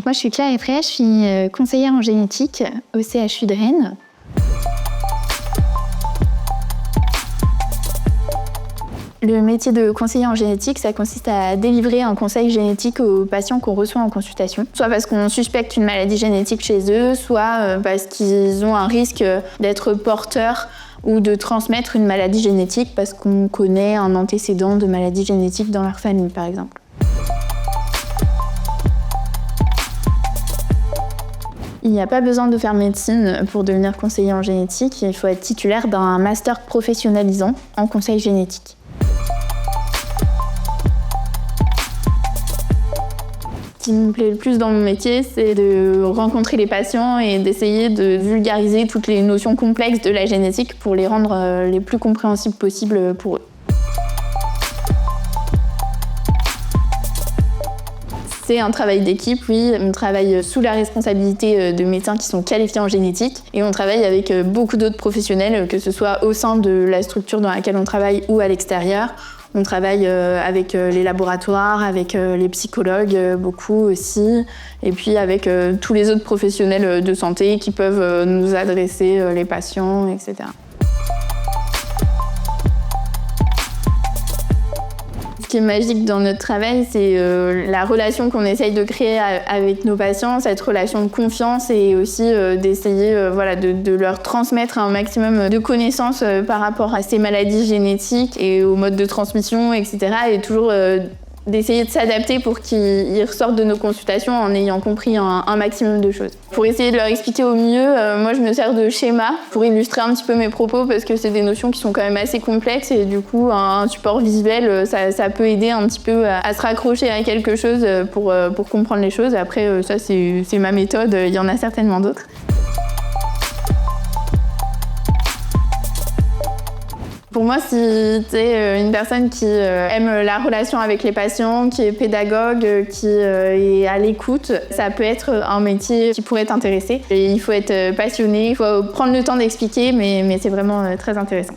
Donc moi, je suis Claire Effray, je suis conseillère en génétique au CHU de Rennes. Le métier de conseiller en génétique, ça consiste à délivrer un conseil génétique aux patients qu'on reçoit en consultation. Soit parce qu'on suspecte une maladie génétique chez eux, soit parce qu'ils ont un risque d'être porteurs ou de transmettre une maladie génétique parce qu'on connaît un antécédent de maladie génétique dans leur famille, par exemple. Il n'y a pas besoin de faire médecine pour devenir conseiller en génétique. Il faut être titulaire d'un master professionnalisant en conseil génétique. Ce qui me plaît le plus dans mon métier, c'est de rencontrer les patients et d'essayer de vulgariser toutes les notions complexes de la génétique pour les rendre les plus compréhensibles possibles pour eux. C'est un travail d'équipe, oui. On travaille sous la responsabilité de médecins qui sont qualifiés en génétique et on travaille avec beaucoup d'autres professionnels, que ce soit au sein de la structure dans laquelle on travaille ou à l'extérieur. On travaille avec les laboratoires, avec les psychologues, beaucoup aussi, et puis avec tous les autres professionnels de santé qui peuvent nous adresser les patients, etc. Ce qui est magique dans notre travail, c'est la relation qu'on essaye de créer avec nos patients, cette relation de confiance et aussi d'essayer de leur transmettre un maximum de connaissances par rapport à ces maladies génétiques et aux modes de transmission, etc. Et toujours d'essayer de s'adapter pour qu'ils ressortent de nos consultations en ayant compris un maximum de choses. Pour essayer de leur expliquer au mieux, moi je me sers de schémas pour illustrer un petit peu mes propos parce que c'est des notions qui sont quand même assez complexes et du coup un support visuel ça peut aider un petit peu à se raccrocher à quelque chose pour comprendre les choses. Après ça c'est ma méthode, il y en a certainement d'autres. Pour moi, si tu es une personne qui aime la relation avec les patients, qui est pédagogue, qui est à l'écoute, ça peut être un métier qui pourrait t'intéresser. Et il faut être passionné, il faut prendre le temps d'expliquer, mais c'est vraiment très intéressant.